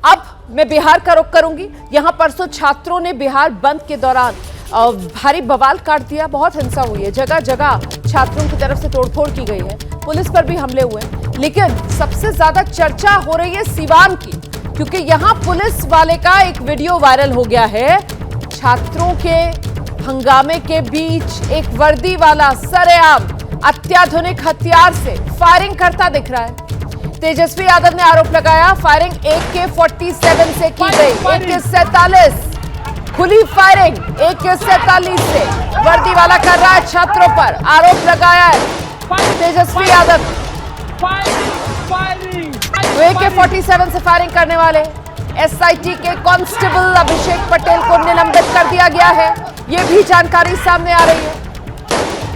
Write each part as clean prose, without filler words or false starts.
अब मैं बिहार का रुख करूंगी। यहां परसों छात्रों ने बिहार बंद के दौरान भारी बवाल काट दिया, बहुत हिंसा हुई है, जगह जगह छात्रों की तरफ से तोड़फोड़ की गई है, पुलिस पर भी हमले हुए। लेकिन सबसे ज्यादा चर्चा हो रही है सीवान की, क्योंकि यहां पुलिस वाले का एक वीडियो वायरल हो गया है। छात्रों के हंगामे के बीच एक वर्दी वाला सरेआम अत्याधुनिक हथियार से फायरिंग करता दिख रहा है। तेजस्वी यादव ने आरोप लगाया फायरिंग AK-47 से की गई। AK-47 खुली फायरिंग AK-47 से वर्दी वाला कर रहा है छात्रों पर, आरोप लगाया है तेजस्वी यादव। तो AK-47 से फायरिंग करने वाले SIT के कांस्टेबल अभिषेक पटेल को निलंबित कर दिया गया है, ये भी जानकारी सामने आ रही है।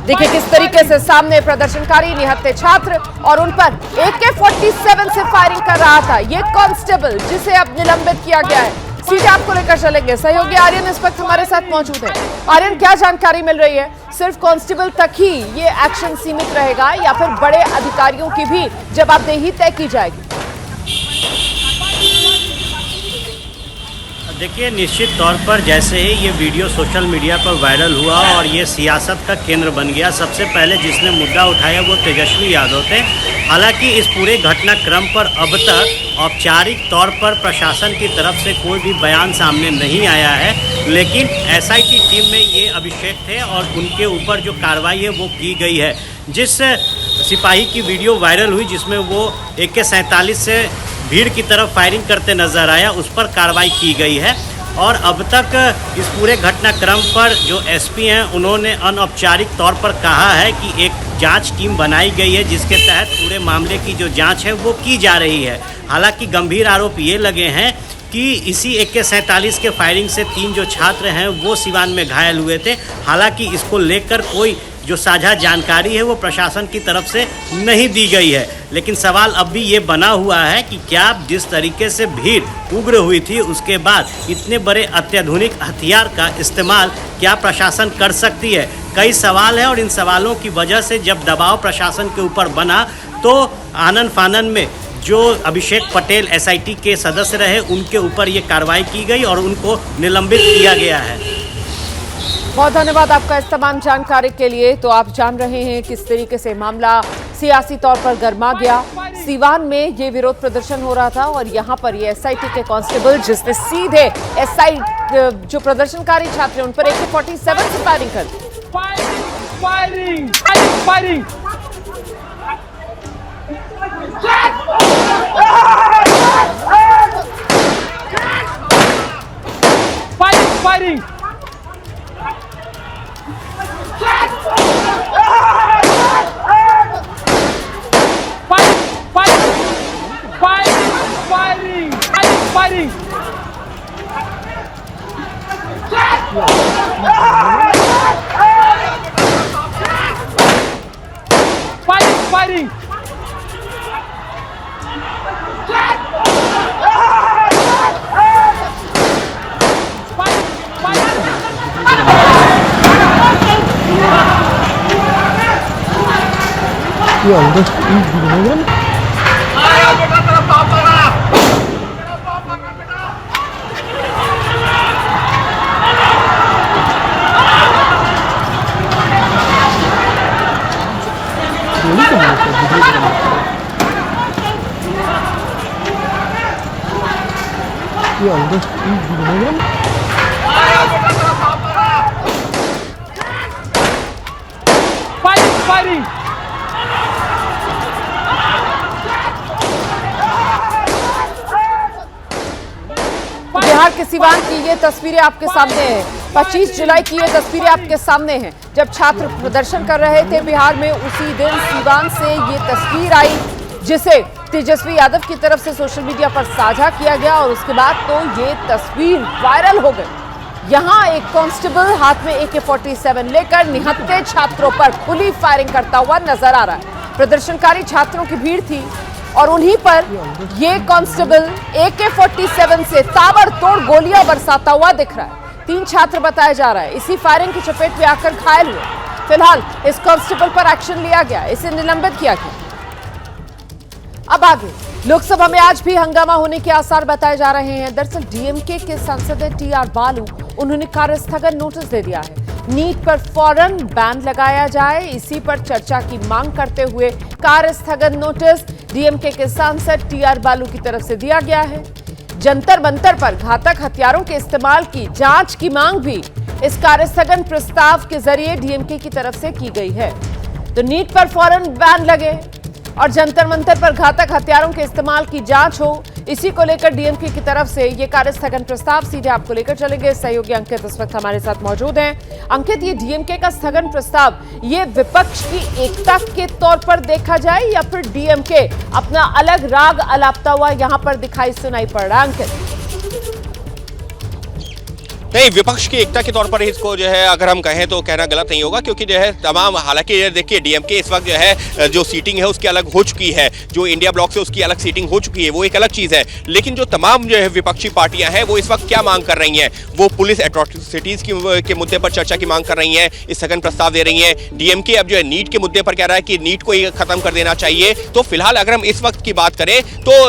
देखिए किस तरीके से सामने प्रदर्शनकारी निहत्थे छात्र और उन पर AK-47 से फायरिंग कर रहा था ये कांस्टेबल, जिसे अब निलंबित किया गया है। सीधे आपको लेकर चलेंगे, सहयोगी आर्यन इस वक्त हमारे साथ मौजूद है। आर्यन, क्या जानकारी मिल रही है? सिर्फ कांस्टेबल तक ही ये एक्शन सीमित रहेगा या फिर बड़े अधिकारियों की भी जवाबदेही तय की जाएगी? देखिए, निश्चित तौर पर जैसे ही ये वीडियो सोशल मीडिया पर वायरल हुआ और ये सियासत का केंद्र बन गया, सबसे पहले जिसने मुद्दा उठाया वो तेजस्वी यादव थे। हालांकि इस पूरे घटनाक्रम पर अब तक औपचारिक तौर पर प्रशासन की तरफ से कोई भी बयान सामने नहीं आया है, लेकिन SIT टीम में ये अभिषेक थे और उनके ऊपर जो कार्रवाई है वो की गई है। जिस सिपाही की वीडियो वायरल हुई जिसमें वो AK-47 से भीड़ की तरफ फायरिंग करते नजर आया, उस पर कार्रवाई की गई है। और अब तक इस पूरे घटनाक्रम पर जो SP हैं उन्होंने अनौपचारिक तौर पर कहा है कि एक जांच टीम बनाई गई है जिसके तहत पूरे मामले की जो जांच है वो की जा रही है। हालांकि गंभीर आरोप ये लगे हैं कि इसी AK-47 के फायरिंग से 3 जो छात्र हैं वो सिवान में घायल हुए थे। हालांकि इसको लेकर कोई जो साझा जानकारी है वो प्रशासन की तरफ से नहीं दी गई है, लेकिन सवाल अब भी ये बना हुआ है कि क्या जिस तरीके से भीड़ उग्र हुई थी उसके बाद इतने बड़े अत्याधुनिक हथियार का इस्तेमाल क्या प्रशासन कर सकती है? कई सवाल हैं और इन सवालों की वजह से जब दबाव प्रशासन के ऊपर बना तो आनन फानन में जो अभिषेक पटेल SIT के सदस्य रहे उनके ऊपर ये कार्रवाई की गई और उनको निलंबित किया गया है। बहुत धन्यवाद आपका इस तमाम जानकारी के लिए। तो आप जान रहे हैं किस तरीके से मामला सियासी तौर पर गर्मा गया। सीवान में ये विरोध प्रदर्शन हो रहा था और यहाँ पर ये SIT के कांस्टेबल जिसने सीधे जो प्रदर्शनकारी छात्र हैं उन पर AK-47 से फायरिंग कर दी। Ya udah, ini gimana kan? Ayo kita terus apa lah? Ya udah, ini gimana kan? Ayo kita terus apa lah? Fighting! Bihar के सीवान की ये तस्वीरें आपके सामने हैं। 25 जुलाई की ये तस्वीरें आपके सामने हैं जब छात्र प्रदर्शन कर रहे थे बिहार में। उसी दिन सीवान से ये तस्वीर आई जिसे तेजस्वी यादव की तरफ से सोशल मीडिया पर साझा किया गया और उसके बाद तो ये तस्वीर वायरल हो गई। यहाँ एक कांस्टेबल हाथ में AK-47 लेकर निहत्थे छात्रों पर खुली फायरिंग करता हुआ नजर आ रहा है। प्रदर्शनकारी छात्रों की भीड़ थी और उन्हीं पर ये कांस्टेबल AK-47 से ताबड़तोड़ गोलियां बरसाता हुआ दिख रहा है। 3 छात्र बताया जा रहा है इसी फायरिंग की चपेट में आकर घायल हुए। फिलहाल इस कांस्टेबल पर एक्शन लिया गया, इसे निलंबित किया गया। अब आगे लोकसभा में आज भी हंगामा होने के आसार बताए जा रहे हैं। दरअसल डीएमके के सांसद टीआर बालू, उन्होंने कार्य स्थगन नोटिस दे दिया है। नीट पर फौरन बैन लगाया जाए, इसी पर चर्चा की मांग करते हुए कार्य स्थगन नोटिस डीएमके के सांसद टीआर बालू की तरफ से दिया गया है। जंतर मंतर पर घातक हथियारों के इस्तेमाल की जांच की मांग भी इस कार्य स्थगन प्रस्ताव के जरिए डीएमके की तरफ से की गई है। तो नीट पर फौरन बैन लगे और जंतर मंतर पर घातक हथियारों के इस्तेमाल की जांच हो, इसी को लेकर डीएमके की तरफ से ये कार्य स्थगन प्रस्ताव सीधे आपको लेकर चलेंगे। सहयोगी अंकित इस वक्त हमारे साथ मौजूद हैं। अंकित, ये डीएमके का स्थगन प्रस्ताव ये विपक्ष की एकता के तौर पर देखा जाए या फिर डीएमके अपना अलग राग अलापता हुआ यहां पर दिखाई सुनाई पड़ रहा है? अंकित, नहीं, विपक्ष की एकता के तौर पर इसको जो है अगर हम कहें तो कहना गलत नहीं होगा, क्योंकि जो है तमाम, हालांकि ये देखिए डीएमके इस वक्त जो है जो सीटिंग है उसकी अलग हो चुकी है, जो इंडिया ब्लॉक से उसकी अलग सीटिंग हो चुकी है, वो एक अलग चीज़ है। लेकिन जो तमाम जो है विपक्षी पार्टियां हैं वो इस वक्त क्या मांग कर रही हैं, वो पुलिस एट्रोसिटीज के मुद्दे पर चर्चा की मांग कर रही हैं, स्थगन प्रस्ताव दे रही हैं। डीएमके अब जो है नीट के मुद्दे पर कह रहा है कि नीट को ही खत्म कर देना चाहिए। तो फिलहाल अगर हम इस वक्त की बात करें तो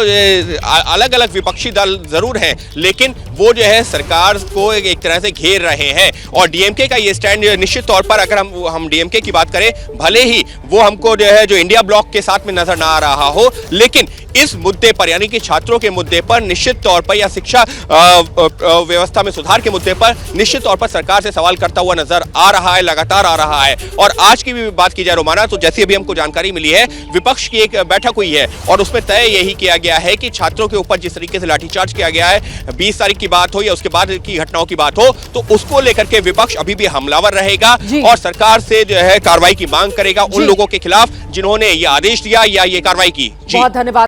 अलग अलग विपक्षी दल जरूर हैं, लेकिन वो जो है सरकार को एक तरह से घेर रहे हैं। और डीएमके का ये स्टैंड निश्चित तौर पर, अगर हम डीएमके की बात करें, भले ही वो हमको जो है जो इंडिया ब्लॉक के साथ में नजर ना आ रहा हो, लेकिन इस मुद्दे पर यानी कि छात्रों के मुद्दे पर निश्चित तौर पर या शिक्षा व्यवस्था में सुधार के मुद्दे पर निश्चित तौर पर सरकार से सवाल करता हुआ नजर आ रहा है, लगातार आ रहा है। और आज की भी बात की जाए रोमाना, तो जैसे अभी हमको जानकारी मिली है, विपक्ष की एक बैठक हुई है और उसमें तय यही किया गया है कि छात्रों के ऊपर जिस तरीके से लाठीचार्ज किया गया है, 20 तारीख की बात हो या उसके बाद की घटनाओं की बात हो, तो उसको लेकर के विपक्ष अभी भी हमलावर रहेगा और सरकार से जो है कार्रवाई की मांग करेगा उन लोगों के खिलाफ जिन्होंने ये आदेश दिया या ये कार्रवाई की। बहुत धन्यवाद।